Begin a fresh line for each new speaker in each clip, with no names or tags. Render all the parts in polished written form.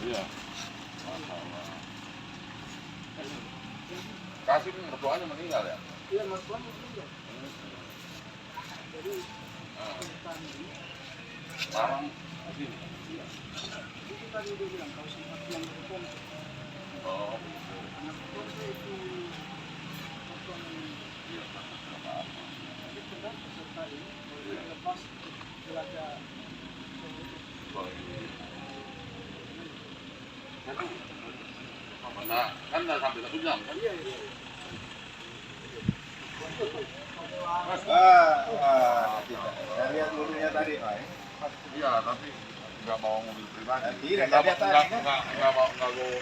Iya. Masalah. Kasih mertuanya meninggal ya?
Iya, mertuanya meninggal. Jadi
Ah,
tadi
sekarang di sini.
iya. Itu tadi dia bilang kalau sempat yang berpom
Oh, gitu.
anak berpom itu potong
Iya, apa-apa.
jadi benar peserta ini kalau dia lepas belajar
Oh, ini. Nah, kan udah sampai 1 jam kan?
iya iya.
Saya lihat dulunya tadi, Pak.
Iya, tapi nggak bawa mobil pribadi.
Tidak,
Nggak
lihat tadi kan?
nggak bawa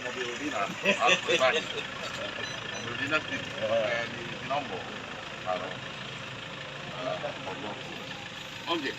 mobil dinas, harus pribadi. Mobil dinas di kayak di Sinombo. Kalau oke.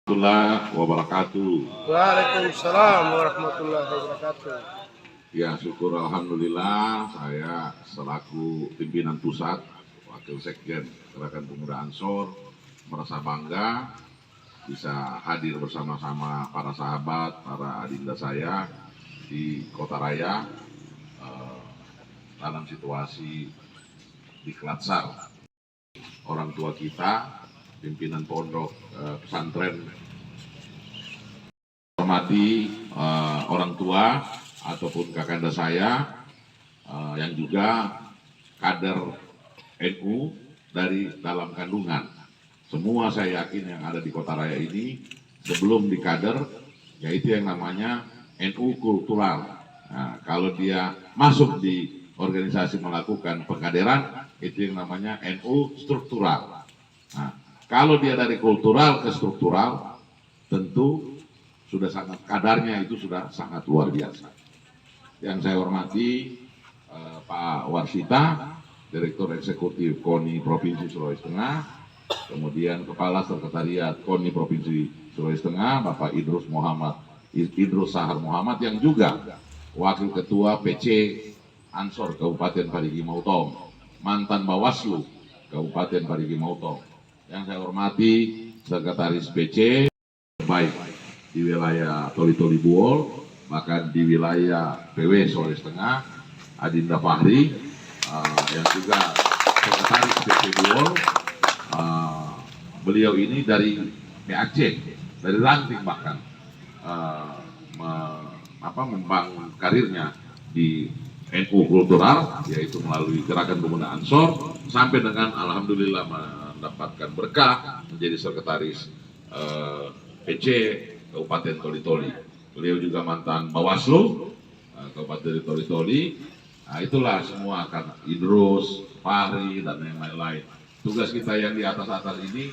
Warahmatullahi wabarakatuh.
Waalaikumsalam warahmatullahi wabarakatuh.
Ya, syukur alhamdulillah saya selaku pimpinan pusat Wakil Sekjen Gerakan Pemuda Ansor merasa bangga bisa hadir bersama-sama para sahabat, para adinda saya di Kota Raya dalam situasi diklat-sar. Orang tua kita, pimpinan pondok pesantren, hormati orang tua ataupun kakanda saya yang juga kader NU dari dalam kandungan. Semua saya yakin yang ada di Kota Raya ini sebelum di kader, yaitu yang namanya NU kultural. Nah, kalau dia masuk di organisasi melakukan pengkaderan, itu yang namanya NU struktural. Nah, kalau dia dari kultural ke struktural, tentu sudah sangat kadarnya itu sudah sangat luar biasa. Yang saya hormati Pak Warsita, Direktur Eksekutif KONI Provinsi Sulawesi Tengah, kemudian Kepala Sekretariat KONI Provinsi Sulawesi Tengah, Bapak Idrus Sahar Muhammad, yang juga Wakil Ketua PC Ansor Kabupaten Parigi Mutong, mantan Bawaslu Kabupaten Parigi Mutong. Yang saya hormati Sekretaris PC, baik di wilayah Toli-Toli Buol, bahkan di wilayah PW Sulawesi Tengah, Adinda Fahri, yang juga Sekretaris PC Buol. Beliau ini dari PAC, dari ranting bahkan membangun karirnya di NU kultural, yaitu melalui Gerakan Pemuda Ansor, sampai dengan alhamdulillah mendapatkan berkah menjadi sekretaris PC Kabupaten Toli-Toli. Beliau juga mantan Bawaslu Kabupaten Toli-Toli. Nah, itulah semua karena Idrus, Fahri, dan yang lain-lain. Tugas kita yang di atas-atas ini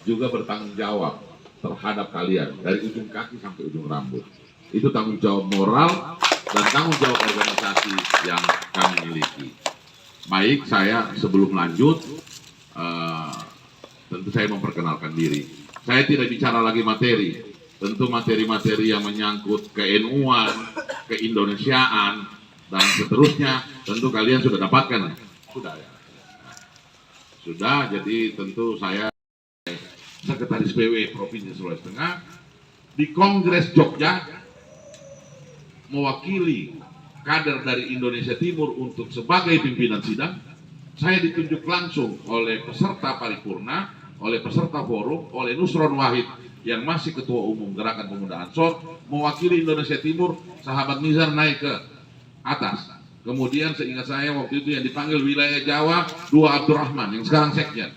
juga bertanggung jawab terhadap kalian dari ujung kaki sampai ujung rambut. Itu tanggung jawab moral dan tanggung jawab organisasi yang kami miliki. Baik, saya sebelum lanjut, tentu saya memperkenalkan diri. Saya tidak bicara lagi materi, tentu materi-materi yang menyangkut ke-NU-an, ke-Indonesiaan, dan seterusnya, tentu kalian sudah dapatkan. Sudah ya? Sudah, jadi tentu saya Sekretaris PW Provinsi Sulawesi Tengah di Kongres Jogja mewakili kader dari Indonesia Timur untuk sebagai pimpinan sidang. Saya ditunjuk langsung oleh peserta paripurna, oleh peserta forum, oleh Nusron Wahid yang masih Ketua Umum Gerakan Pemuda Ansor, mewakili Indonesia Timur. Sahabat Nizar naik ke atas. Kemudian seingat saya waktu itu yang dipanggil wilayah Jawa, Dua Abdurrahman yang sekarang sekjen.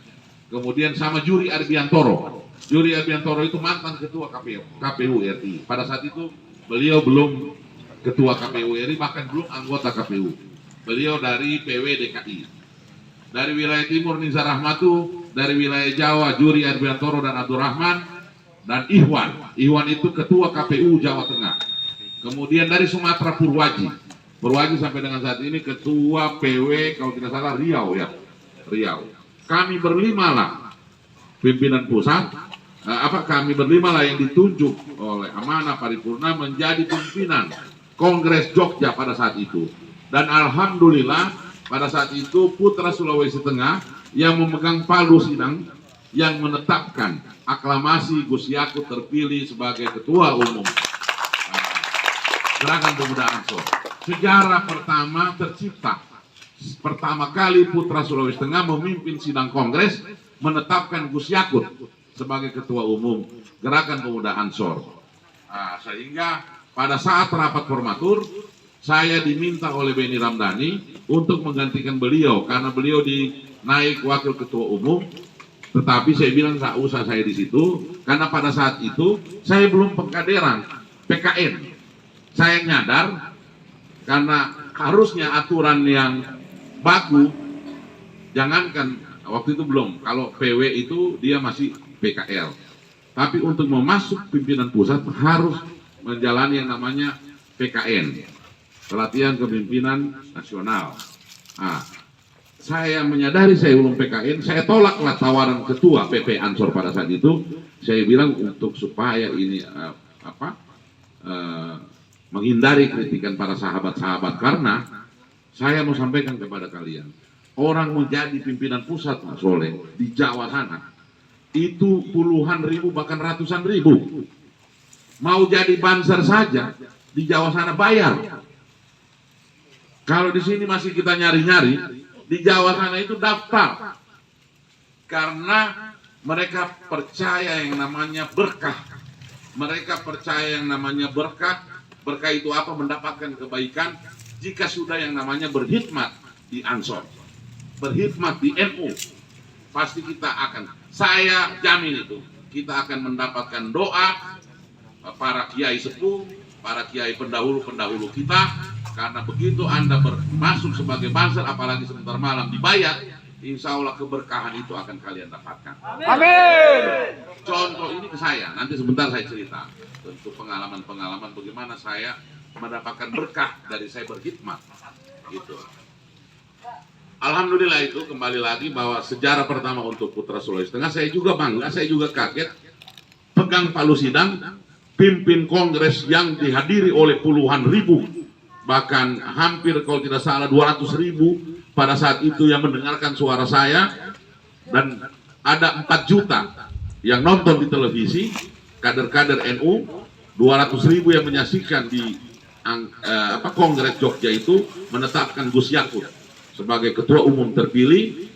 Kemudian sama Juri Arbiantoro. Juri Arbiantoro itu mantan ketua KPU RI. Pada saat itu beliau belum ketua KPU RI, bahkan belum anggota KPU. Beliau dari PW DKI. Dari wilayah timur Nizar Rahmatu, dari wilayah Jawa Juri Arbiantoro dan Abdurrahman, dan Ihwan. Ihwan itu ketua KPU Jawa Tengah. Kemudian dari Sumatera Purwaji. Purwaji sampai dengan saat ini ketua PW kalau tidak salah Riau ya. Riau. Kami berlima lah pimpinan pusat kami berlima lah yang ditunjuk oleh amanah paripurna menjadi pimpinan Kongres Jogja pada saat itu. Dan alhamdulillah pada saat itu putra Sulawesi Tengah yang memegang palu sidang yang menetapkan aklamasi Gus Yakut terpilih sebagai ketua umum Gerakan Pemuda Ansor. Sejarah pertama tercipta. Pertama kali putra Sulawesi Tengah memimpin sidang kongres menetapkan Gus Yakut sebagai ketua umum Gerakan Pemuda Ansor. Sehingga pada saat rapat formatur saya diminta oleh Benny Ramdhani untuk menggantikan beliau karena beliau dinaik wakil ketua umum. Tetapi saya bilang nggak usah saya di situ karena pada saat itu saya belum pengkaderan PKN. Saya nyadar karena harusnya aturan yang baku, jangankan waktu itu belum, kalau PW itu dia masih PKL. Tapi untuk memasuk pimpinan pusat harus menjalani yang namanya PKN, pelatihan kepemimpinan nasional. Saya menyadari saya belum PKN, saya tolaklah tawaran ketua PP Ansor pada saat itu. Saya bilang untuk supaya ini menghindari kritikan para sahabat-sahabat, karena saya mau sampaikan kepada kalian, orang menjadi pimpinan pusat Mas Soleh di Jawa sana itu puluhan ribu bahkan ratusan ribu. Mau jadi banser saja di Jawa sana bayar. Kalau di sini masih kita nyari-nyari, di Jawa sana itu daftar. Karena mereka percaya yang namanya berkah. Mereka percaya yang namanya berkah. Berkah itu apa? Mendapatkan kebaikan jika sudah yang namanya berkhidmat di Ansor, berkhidmat di NU. Pasti kita akan, saya jamin itu, kita akan mendapatkan doa para kiai sepuh, para kiai pendahulu-pendahulu kita. Karena begitu Anda masuk sebagai banser, apalagi sebentar malam dibayar, insya Allah keberkahan itu akan kalian dapatkan.
Amin.
Contoh ini ke saya, nanti sebentar saya cerita. Tentu pengalaman-pengalaman bagaimana saya mendapatkan berkah dari saya berkhidmat. Gitu. Alhamdulillah itu kembali lagi bahwa sejarah pertama untuk putra Sulawesi Tengah, saya juga bangga, saya juga kaget. Pegang palu sidang, pimpin kongres yang dihadiri oleh puluhan ribu, bahkan hampir kalau tidak salah 200 ribu pada saat itu yang mendengarkan suara saya, dan ada 4 juta yang nonton di televisi, kader-kader NU, 200 ribu yang menyaksikan di Kongres Jogja itu menetapkan Gus Yakut sebagai ketua umum terpilih.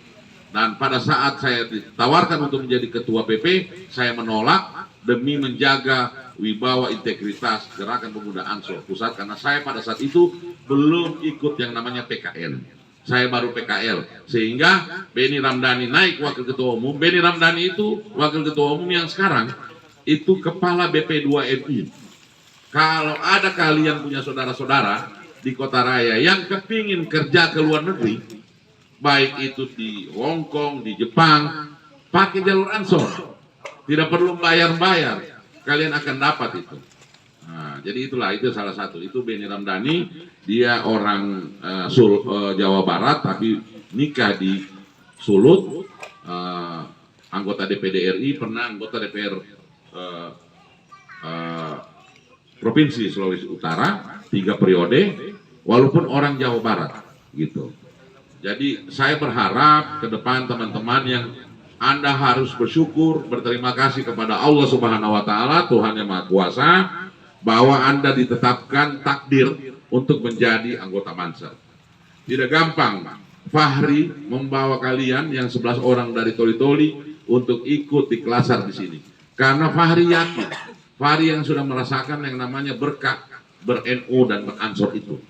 Dan pada saat saya ditawarkan untuk menjadi ketua PP, saya menolak demi menjaga wibawa integritas Gerakan Pemuda Ansor Pusat, karena saya pada saat itu belum ikut yang namanya PKN. Saya baru PKL, sehingga Benny Ramdhani naik wakil ketua umum. Benny Ramdhani itu wakil ketua umum yang sekarang itu kepala BP2MI. Kalau ada kalian punya saudara-saudara di Kota Raya yang kepingin kerja ke luar negeri, baik itu di Hong Kong, di Jepang, pakai jalur Ansor, tidak perlu bayar-bayar, kalian akan dapat itu. Nah, jadi itulah, itu salah satu. Itu Benny Ramdhani, dia orang Jawa Barat tapi nikah di Sulut, anggota DPD RI, pernah anggota DPR Provinsi Sulawesi Utara 3 periode, walaupun orang Jawa Barat gitu. Jadi saya berharap ke depan teman-teman yang Anda harus bersyukur, berterima kasih kepada Allah Subhanahu wa taala, Tuhan yang Maha Kuasa, bahwa Anda ditetapkan takdir untuk menjadi anggota Banser. Tidak gampang Fahri membawa kalian yang 11 orang dari Toli-Toli untuk ikut di Kelasar di sini. Karena Fahri yakin, Fahri yang sudah merasakan yang namanya berkah ber-NU dan ber-Ansor itu.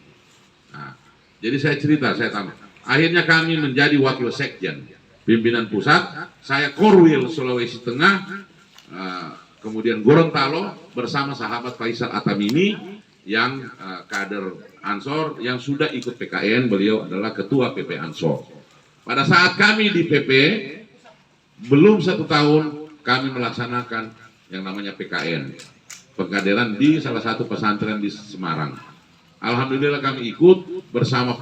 Nah, jadi saya cerita, saya tambah. Akhirnya kami menjadi wakil sekjen pimpinan pusat. Saya Korwil Sulawesi Tengah, kemudian Gorontalo bersama sahabat Faisal Atamimi yang kader Ansor yang sudah ikut PKN. Beliau adalah ketua PP Ansor. Pada saat kami di PP belum 1 tahun kami melaksanakan yang namanya PKN, pengkaderan di salah satu pesantren di Semarang. Alhamdulillah kami ikut bersama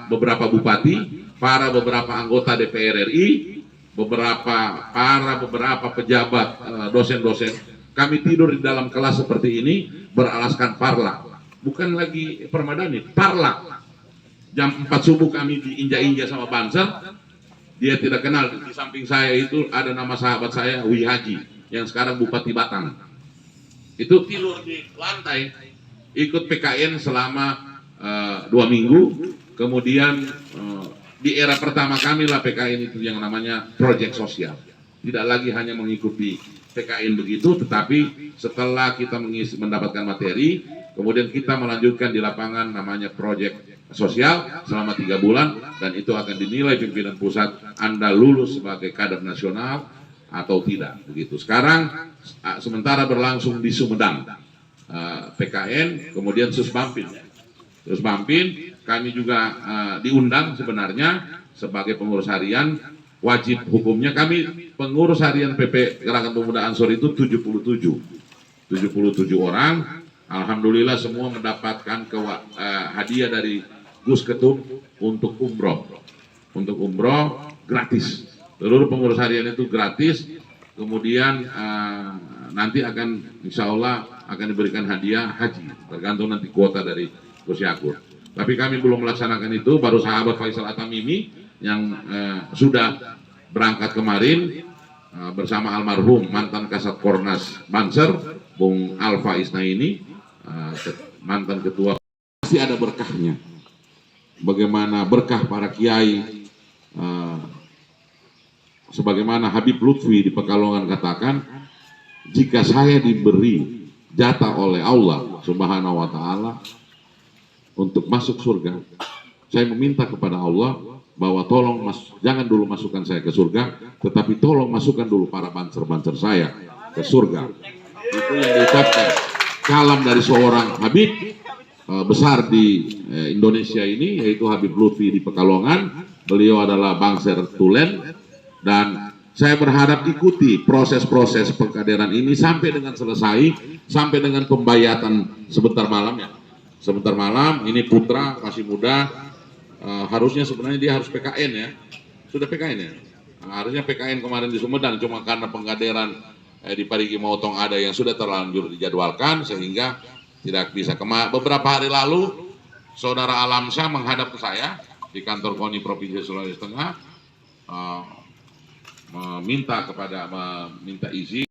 beberapa bupati, beberapa anggota DPR RI, beberapa pejabat, dosen-dosen, kami tidur di dalam kelas seperti ini beralaskan parlak, bukan lagi permadani, parlak. Jam 4 subuh kami diinjak-injak sama Banser. Dia tidak kenal, di samping saya itu ada nama sahabat saya Wi Haji yang sekarang Bupati Batang. Itu tidur di lantai, ikut PKN selama 2 minggu. Kemudian di era pertama kami lah PKN itu yang namanya proyek sosial. Tidak lagi hanya mengikuti PKN begitu, tetapi setelah kita mendapatkan materi, kemudian kita melanjutkan di lapangan namanya proyek sosial selama 3 bulan, dan itu akan dinilai pimpinan pusat Anda lulus sebagai kader nasional atau tidak begitu. Sekarang sementara berlangsung di Sumedang PKN, kemudian Susbampin. Susbampin kami juga diundang sebenarnya sebagai pengurus harian. Wajib hukumnya kami pengurus harian PP Gerakan Pemuda Ansor itu 77 orang. Alhamdulillah semua mendapatkan hadiah dari Gus Ketum untuk umroh. Untuk umroh gratis. Seluruh pengurus harian itu gratis. Kemudian nanti akan insya Allah akan diberikan hadiah haji. Tergantung nanti kuota dari Gus Yakur. Tapi kami belum melaksanakan itu. Baru sahabat Faisal Atamimi yang sudah berangkat kemarin bersama almarhum mantan Kasat Kornas Banser, Bung Alfa Isnaini, mantan ketua. Pasti ada berkahnya. Bagaimana berkah para kiai, sebagaimana Habib Lutfi di Pekalongan katakan, jika saya diberi jatah oleh Allah Subhanahu wa Ta'ala untuk masuk surga, saya meminta kepada Allah bahwa tolong jangan dulu masukkan saya ke surga, tetapi tolong masukkan dulu para banser-banser saya ke surga. Itu yang diucapkan kalam dari seorang Habib besar di Indonesia ini, yaitu Habib Lutfi di Pekalongan. Beliau adalah Bangser Tulen, dan saya berharap ikuti proses-proses pengkaderan ini sampai dengan selesai, sampai dengan pembayatan sebentar malam ya. Sebentar malam, ini putra masih muda. Harusnya sebenarnya dia harus PKN ya, sudah PKN ya. Harusnya PKN kemarin di Sumedang, cuma karena pengkaderan di Parigi Motong ada yang sudah terlanjur dijadwalkan sehingga tidak bisa. Beberapa hari lalu Saudara Alamsyah menghadap ke saya di kantor KONI Provinsi Sulawesi Tengah, meminta izin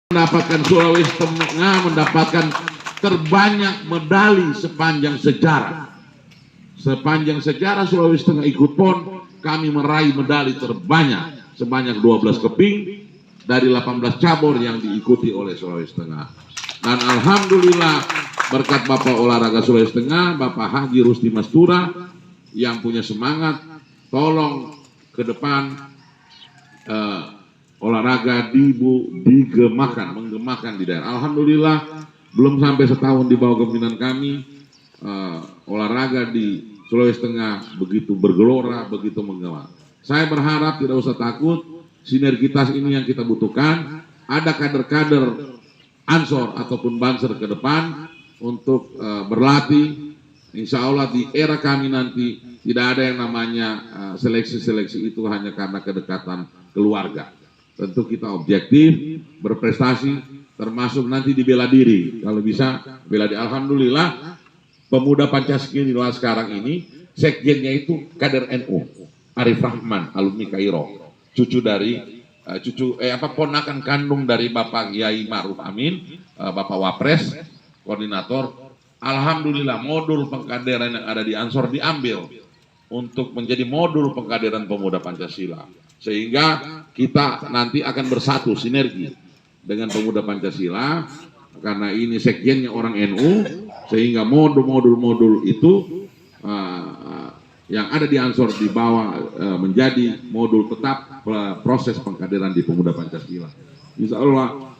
mendapatkan Sulawesi Tengah mendapatkan terbanyak medali sepanjang sejarah. Sepanjang sejarah Sulawesi Tengah ikut PON, kami meraih medali terbanyak sebanyak 12 keping dari 18 cabur yang diikuti oleh Sulawesi Tengah. Dan alhamdulillah berkat Bapak Olahraga Sulawesi Tengah, Bapak Haji Rusti Mastura yang punya semangat, tolong ke depan olahraga menggemakan di daerah. Alhamdulillah belum sampai setahun di bawah kepemimpinan kami, olahraga di Sulawesi Tengah begitu bergelora, begitu menggema. Saya berharap tidak usah takut, sinergitas ini yang kita butuhkan. Ada kader-kader Ansor ataupun Banser ke depan untuk berlatih. Insya Allah di era kami nanti tidak ada yang namanya seleksi-seleksi itu hanya karena kedekatan keluarga. Tentu kita objektif, berprestasi, termasuk nanti di bela diri. Kalau bisa bela diri. Alhamdulillah pemuda Pancasila sekarang ini sekjennya itu kader NU, Arif Rahman, alumni Kairo, ponakan kandung dari Bapak Kiai Ma'ruf Amin, Bapak Wapres, koordinator. Alhamdulillah modul pengkaderan yang ada di Ansor diambil untuk menjadi modul pengkaderan pemuda Pancasila, sehingga kita nanti akan bersatu sinergi dengan pemuda Pancasila. Karena ini sekjennya orang NU, sehingga modul-modul itu yang ada di Ansor dibawa menjadi modul tetap proses pengkaderan di pemuda Pancasila. Insya Allah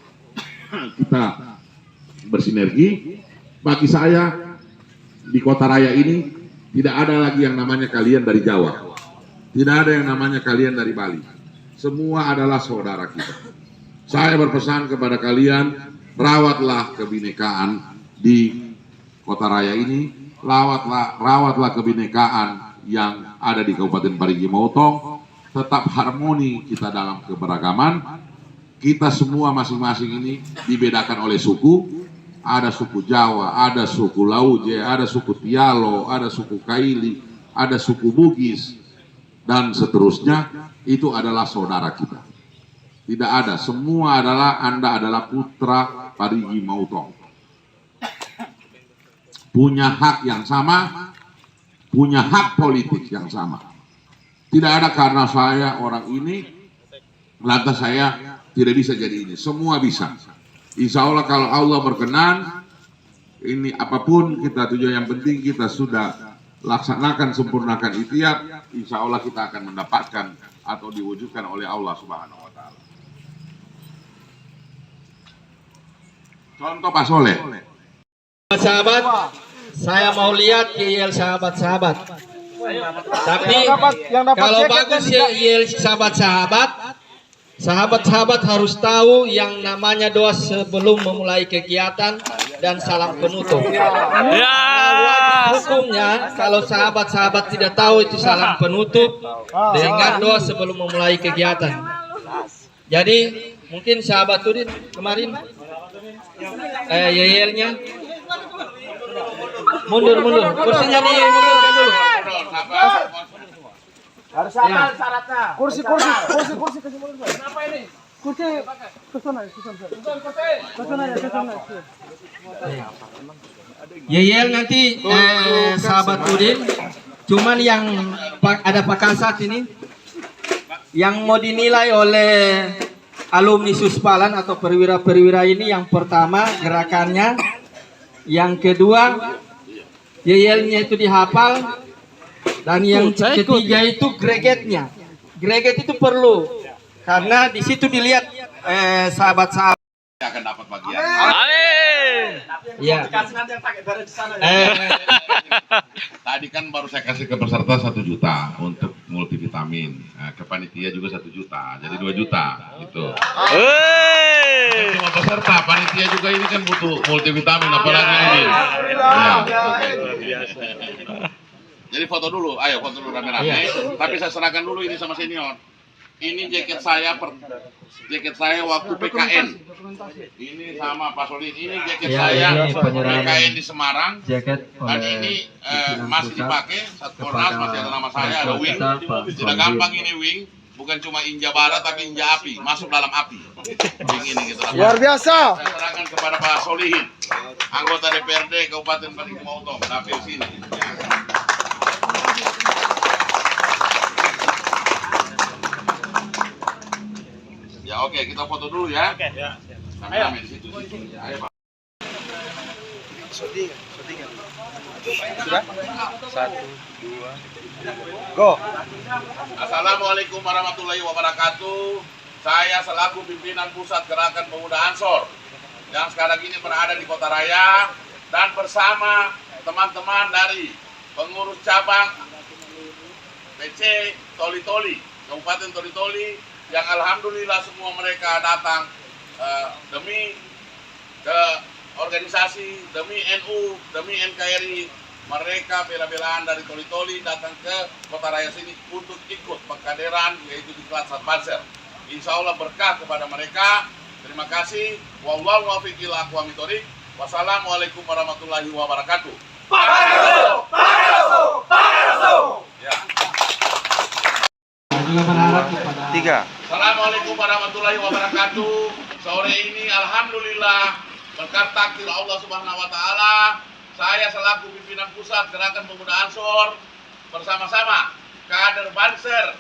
kita bersinergi. Bagi saya di Kota Raya ini tidak ada lagi yang namanya kalian dari Jawa, tidak ada yang namanya kalian dari Bali. Semua adalah saudara kita. Saya berpesan kepada kalian, rawatlah kebinekaan di Kota Raya ini, rawatlah kebinekaan yang ada di Kabupaten Parigi Motong, tetap harmoni kita dalam keberagaman. Kita semua masing-masing ini dibedakan oleh suku. Ada suku Jawa, ada suku Lauje, ada suku Tialo, ada suku Kaili, ada suku Bugis, dan seterusnya. Itu adalah saudara kita. Tidak ada, semua Anda adalah putra Parigi Mautong. Punya hak yang sama, punya hak politik yang sama. Tidak ada karena saya orang ini, lantas saya tidak bisa jadi ini. Semua bisa. Insya Allah kalau Allah berkenan, ini apapun kita tujuan, yang penting kita sudah laksanakan, sempurnakan ikhtiar, insya Allah kita akan mendapatkan atau diwujudkan oleh Allah Subhanahu wa Ta'ala. Contoh Pak Soleh.
Sahabat, saya mau lihat YL sahabat-sahabat. Tapi kalau bagus YL sahabat-sahabat harus tahu yang namanya doa sebelum memulai kegiatan dan salam penutup. Hukumnya kalau sahabat-sahabat tidak tahu itu salam penutup dengan doa sebelum memulai kegiatan. Jadi mungkin sahabat Udin kemarin YL-nya mundur, kursinya nih mundur dulu.
Harus apa syaratnya? Kursi kasih mundur. Kenapa ini? Kursi kesana.
YL nanti sahabat Udin, cuman yang ada Pak Kasat ini yang mau dinilai oleh alumni Suspalan atau perwira-perwira ini. Yang pertama gerakannya, yang kedua YL-nya itu dihafal, dan yang ketiga itu gregetnya. Greget itu perlu karena di situ dilihat sahabat-sahabat
Akan dapat bagian.
ya.
Tadi kan baru saya kasih ke peserta 1 juta untuk multivitamin. Nah, ke panitia juga 1 juta, jadi 2 juta gitu. Cuma peserta, panitia juga ini kan butuh multivitamin, apalagi ini. Ya, oke. Jadi foto dulu, ayo foto dulu rame-rame. Tapi saya serahkan dulu ini sama senior. Ini jaket saya waktu PKN. Ini sama Pak Solin. Ini jaket saya PKN di Semarang. Dan ini masih dipakai. Satkornas masih ada nama saya, ada wing. Tidak gampang ini wing. Bukan cuma inja bara tapi inja api, masuk dalam api. Wing ini gitu.
Luar biasa.
Saya serahkan kepada Pak Solihin, anggota DPRD Kabupaten Parigi Mautong. Dapil sini. Ya oke, kita foto dulu ya. Oke, ya. Ayo di situ. Ayo, Pak.
Syuting. Sudah? 1, 2, go.
Assalamualaikum warahmatullahi wabarakatuh. Saya selaku pimpinan Pusat Gerakan Pemuda Ansor yang sekarang ini berada di Kota Raya dan bersama teman-teman dari pengurus cabang PC Toli-Toli, Kabupaten Toli-Toli, yang alhamdulillah semua mereka datang demi ke organisasi, demi NU, demi NKRI. Mereka bela-belaan dari Toli-Toli datang ke Kota Raya sini untuk ikut pengkaderan, yaitu di Diklat Satpanser. Insya Allah berkah kepada mereka. Terima kasih. Wallahu muwaffiq ila aqwamit thoriq. Wassalamualaikum warahmatullahi wabarakatuh. Ya. Assalamualaikum warahmatullahi wabarakatuh. Sore ini alhamdulillah berkat takdir Allah Subhanahu wa taala, saya selaku pimpinan Pusat Gerakan Pemuda Ansor bersama-sama kader Banser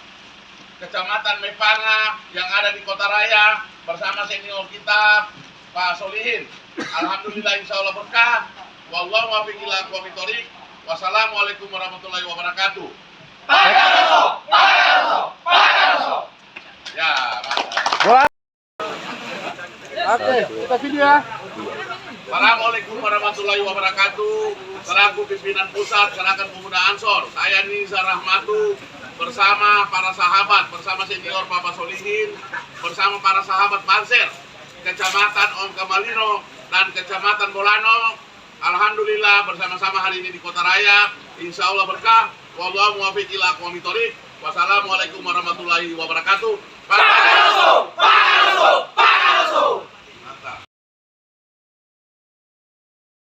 Kecamatan Mepanga yang ada di Kota Raya bersama senior kita Pak Solihin. Alhamdulillah insya Allah berkah. Wallahu muwaffiq ila aqwamit thoriq. Wassalamualaikum warahmatullahi wabarakatuh. Ya,
Oke, kita video ya.
Assalamualaikum warahmatullahi wabarakatuh. Selaku pimpinan Pusat Gerakan Pemuda Ansor, saya Nizar Rahmatu bersama para sahabat, bersama senior Bapak Solihin, bersama para sahabat Banser, Kecamatan Om Kamalino dan Kecamatan Bolano. Alhamdulillah bersama-sama hari ini di Kota Raya. Insya Allah berkah. Wallahu muwaffiq ila aqwamit thoriq. Wassalamualaikum warahmatullahi wabarakatuh. Pak Arso!